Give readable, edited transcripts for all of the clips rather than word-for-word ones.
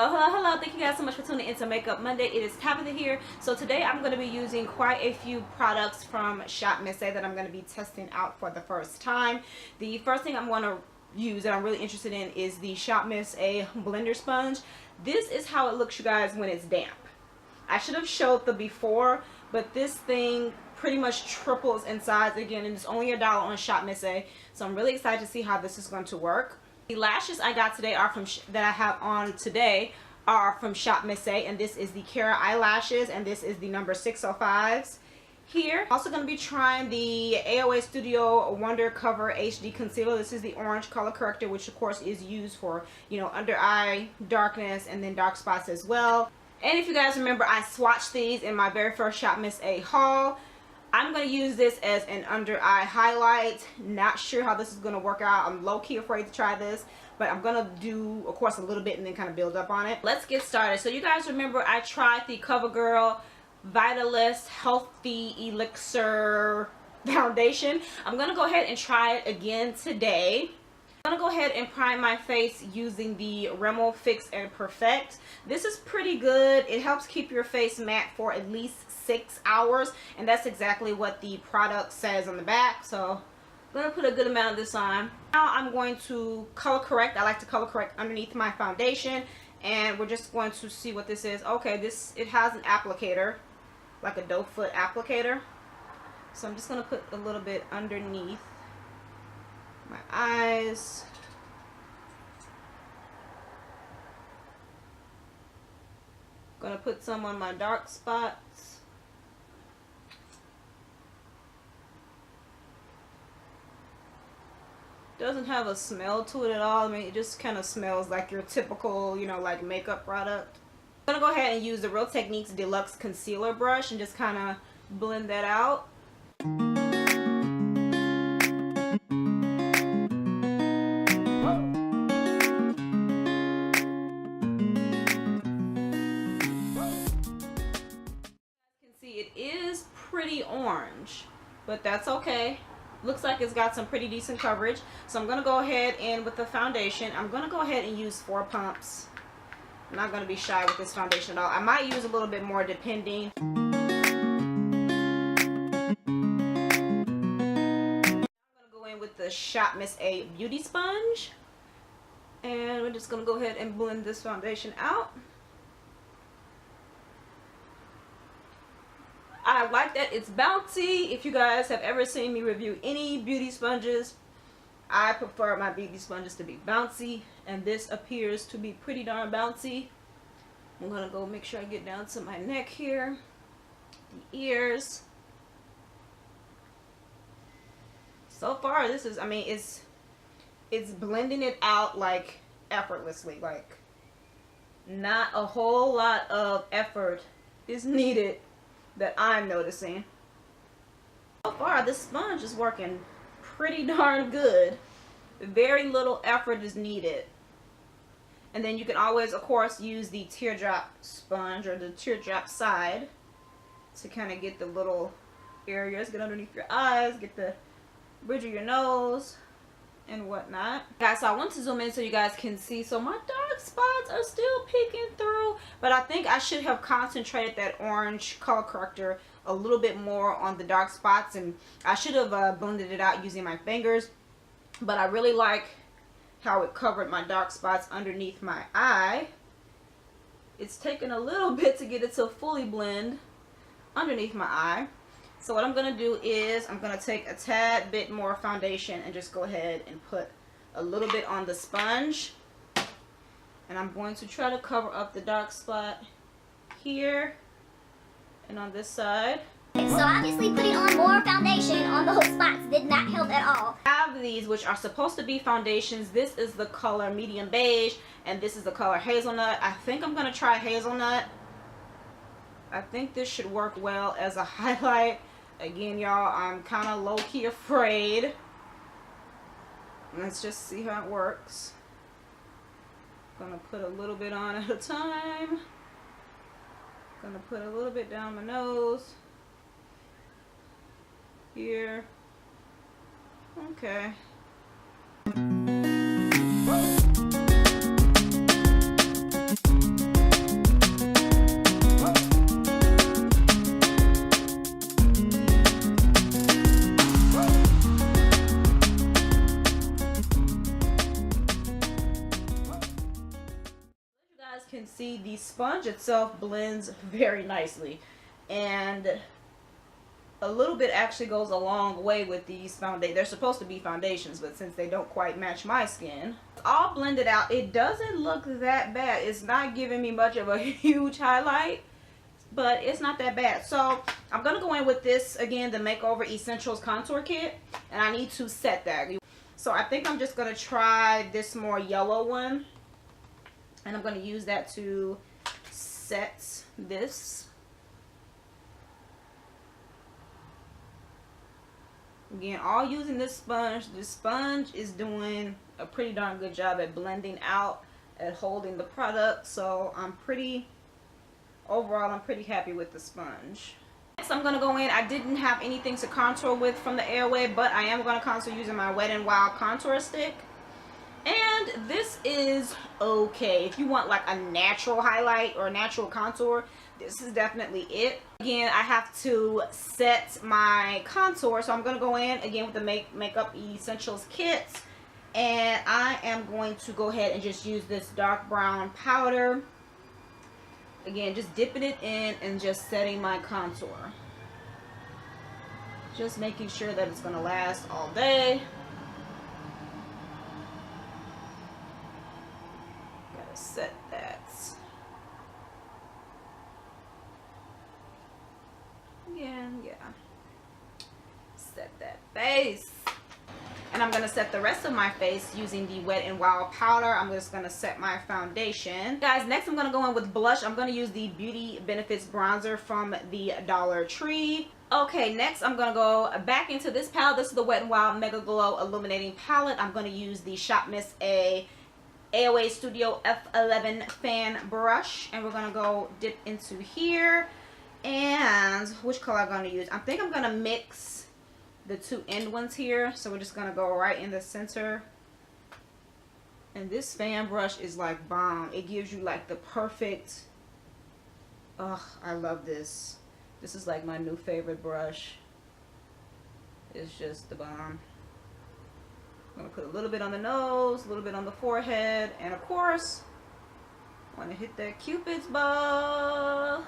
Hello. Thank you guys so much for tuning into Makeup Monday. It is Tabitha here. So today I'm going to be using quite a few products from ShopMissA that I'm going to be testing out for the first time. The first thing I'm going to use that I'm really interested in is the ShopMissA blender sponge. This is how it looks, you guys, when it's damp. I should have showed the before, but this thing pretty much triples in size again, and it's only $1 on ShopMissA. So I'm really excited to see how this is going to work. The lashes I got today are from that I have on today are from ShopMissA, and this is the Cara eyelashes, and this is the number 605s. Here, also going to be trying the AOA Studio Wonder Cover HD Concealer. This is the orange color corrector, which of course is used for, you know, under eye darkness and then dark spots as well. And if you guys remember, I swatched these in my very first ShopMissA haul. I'm going to use this as an under eye highlight. Not sure how this is going to work out. I'm low-key afraid to try this, but I'm going to do, of course, a little bit and then kind of build up on it. Let's get started. So you guys remember I tried the CoverGirl Vitalist Healthy Elixir foundation. I'm going to go ahead and try it again today. I'm going to go ahead and prime my face using the Rimmel Fix and Perfect. This is pretty good. It helps keep your face matte for at least 6 hours, and that's exactly what the product says on the back. So I'm going to put a good amount of this on. Now I'm going to color correct. I like to color correct underneath my foundation, and we're just going to see what this is. Okay, it has an applicator, like a doe foot applicator. So I'm just going to put a little bit underneath my eyes. Gonna put some on my dark spots. Doesn't have a smell to it at all. I mean, it just kind of smells like your typical, you know, like makeup product. I'm gonna go ahead and use the Real Techniques Deluxe Concealer Brush and just kind of blend that out. It is pretty orange, but that's okay. Looks like it's got some pretty decent coverage. So I'm going to go ahead and with the foundation, I'm going to go ahead and use 4 pumps. I'm not going to be shy with this foundation at all. I might use a little bit more depending. I'm going to go in with the ShopMissA Beauty Sponge, and we're just going to go ahead and blend this foundation out. I like that it's bouncy. If you guys have ever seen me review any beauty sponges, I prefer my beauty sponges to be bouncy, and this appears to be pretty darn bouncy. I'm gonna go make sure I get down to my neck here, the ears. So far, this is, I mean, it's blending it out like effortlessly. Like, not a whole lot of effort is needed that I'm noticing. So far, this sponge is working pretty darn good. Very little effort is needed. And then you can always, of course, use the teardrop sponge or the teardrop side to kind of get the little areas, get underneath your eyes, get the bridge of your nose and whatnot. Guys, so I want to zoom in so you guys can see. So my dark spots are still peeking through, but I think I should have concentrated that orange color corrector a little bit more on the dark spots, and I should have blended it out using my fingers. But I really like how it covered my dark spots underneath my eye. It's taken a little bit to get it to fully blend underneath my eye. So what I'm going to do is I'm going to take a tad bit more foundation and just go ahead and put a little bit on the sponge. And I'm going to try to cover up the dark spot here and on this side. So obviously putting on more foundation on those spots did not help at all. I have these, which are supposed to be foundations. This is the color medium beige, and this is the color hazelnut. I think I'm going to try hazelnut. I think this should work well as a highlight. Again, y'all, I'm kind of low-key afraid. Let's just see how it works. Gonna put a little bit on at a time. Gonna put a little bit down my nose. Here. Okay. see, the sponge itself blends very nicely, and a little bit actually goes a long way with these foundations. They're supposed to be foundations, but since they don't quite match my skin, it's all blended out. It doesn't look that bad. It's not giving me much of a huge highlight, but it's not that bad. So I'm gonna go in with this again, the Makeover Essentials Contour Kit, and I need to set that. So I think I'm just gonna try this more yellow one, and I'm gonna use that to set this. Again, all using this sponge. This sponge is doing a pretty darn good job at blending out, at holding the product. So overall, I'm pretty happy with the sponge. Next, I'm going to go in. I didn't have anything to contour with from the Airway, but I am going to contour using my WetnWild contour stick. And this is okay. If you want like a natural highlight or natural contour, this is definitely it. Again, I have to set my contour, so I'm going to go in again with the Makeup Essentials Kit, and I am going to go ahead and just use this dark brown powder. Again, just dipping it in and just setting my contour. Just making sure that it's going to last all day. Gotta set that. Again, yeah. Set that face. And I'm going to set the rest of my face using the WetnWild powder. I'm just going to set my foundation. Guys, next I'm going to go in with blush. I'm going to use the Beauty Benefits bronzer from the Dollar Tree. Okay, next I'm going to go back into this palette. This is the WetnWild Megaglo Illuminating palette. I'm going to use the ShopMissA AOA Studio F11 fan brush. And we're going to go dip into here. And which color I'm going to use? I think I'm going to mix the two end ones here, so we're just gonna go right in the center. And this fan brush is like bomb. It gives you like the perfect, ugh, I love this. This is like my new favorite brush. It's just the bomb. I'm gonna put a little bit on the nose, a little bit on the forehead, and of course I want to hit that Cupid's bow.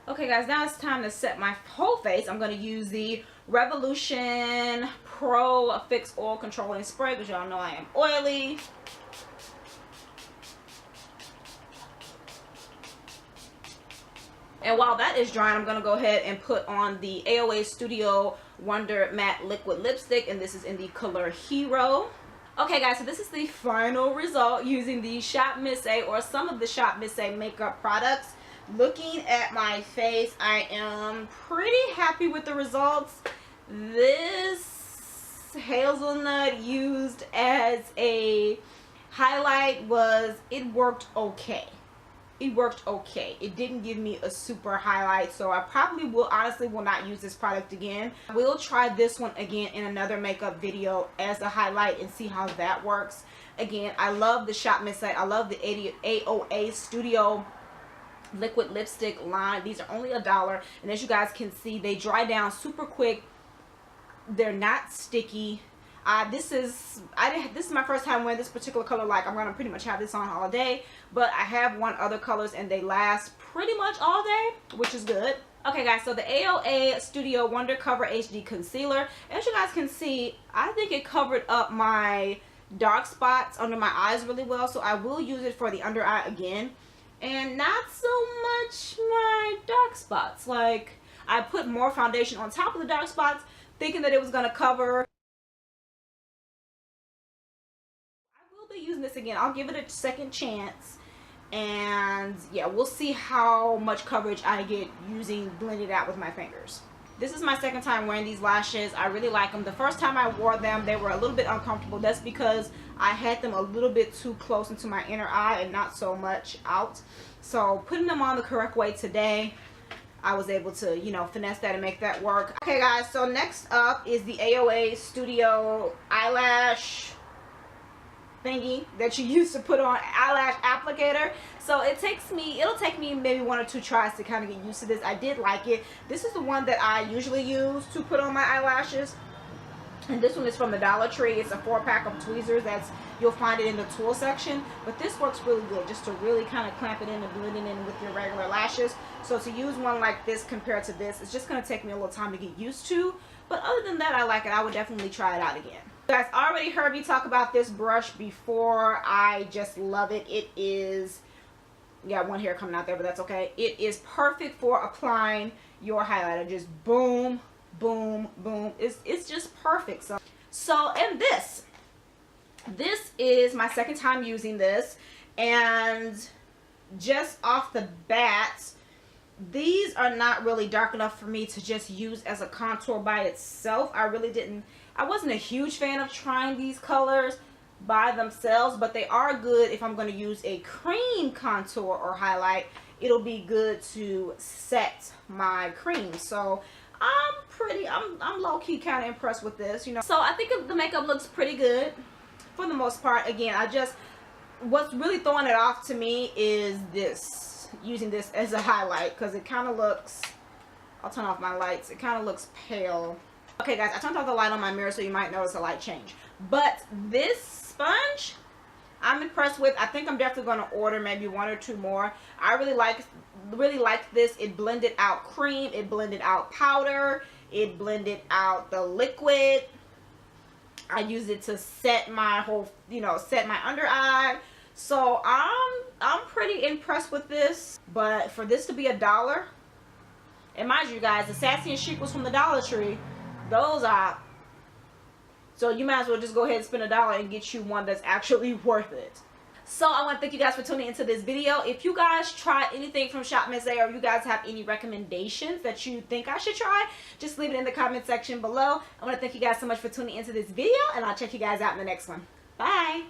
Okay guys, now it's time to set my whole face. I'm going to use the Revolution ProFix Oil Controlling Spray because y'all know I am oily. And while that is drying, I'm going to go ahead and put on the AOA Studio Wonder Matte Liquid Lipstick, and this is in the color Hero. Okay guys, so this is the final result using the ShopMissA or some of the ShopMissA makeup products. Looking at my face, I am pretty happy with the results. This Hazelnut used as a highlight it worked okay. It worked okay. It didn't give me a super highlight, so I probably honestly will not use this product again. We'll try this one again in another makeup video as a highlight and see how that works. Again, I love the ShopMissA. I love the AOA Studio liquid lipstick line. These are only $1, and as you guys can see, they dry down super quick. They're not sticky. This is my first time wearing this particular color. Like, I'm gonna pretty much have this on all day, but I have worn other colors and they last pretty much all day, which is good. Okay guys, so the AOA Studio Wonder Cover HD Concealer, as you guys can see, I think it covered up my dark spots under my eyes really well, so I will use it for the under eye again. And not so much my dark spots. Like, I put more foundation on top of the dark spots thinking that it was going to cover. I will be using this again. I'll give it a second chance. And yeah, we'll see how much coverage I get using blending it out with my fingers. This is my second time wearing these lashes. I really like them. The first time I wore them, they were a little bit uncomfortable. That's because I had them a little bit too close into my inner eye and not so much out. So putting them on the correct way today, I was able to, you know, finesse that and make that work. Okay guys, so next up is the AOA Studio eyelash thingy that you use to put on eyelash applicator. So it'll take me maybe 1 or 2 tries to kind of get used to this. I did like it. This is the one that I usually use to put on my eyelashes. And this one is from the Dollar Tree. It's a 4-pack of tweezers. you'll find it in the tool section. But this works really good just to really kind of clamp it in and blend it in with your regular lashes. So to use one like this compared to this, it's just going to take me a little time to get used to. But other than that, I like it. I would definitely try it out again. You guys already heard me talk about this brush before. I just love it. It is, got one hair coming out there, but that's okay. It is perfect for applying your highlighter. Just boom, boom, boom. It's just perfect. So and this is my second time using this, and just off the bat, these are not really dark enough for me to just use as a contour by itself. I wasn't a huge fan of trying these colors by themselves, but they are good if I'm going to use a cream contour or highlight. It'll be good to set my cream. So I'm low-key kind of impressed with this, you know. So I think the makeup looks pretty good for the most part. Again, what's really throwing it off to me is using this as a highlight, because it kind of looks, I'll turn off my lights, it kind of looks pale. Okay guys, I turned off the light on my mirror, so you might notice a light change. But this sponge, I'm impressed with. I think I'm definitely going to order maybe 1 or 2 more. I really like this. It blended out cream, it blended out powder, it blended out the liquid. I use it to set my whole, set my under eye. So I'm pretty impressed with this. But for this to be $1, and mind you guys, the Sassy and Chic was from the Dollar Tree. Those are, so you might as well just go ahead and spend $1 and get you one that's actually worth it. So I want to thank you guys for tuning into this video. If you guys try anything from ShopMissA, or you guys have any recommendations that you think I should try, just leave it in the comment section below. I want to thank you guys so much for tuning into this video, and I'll check you guys out in the next one. Bye.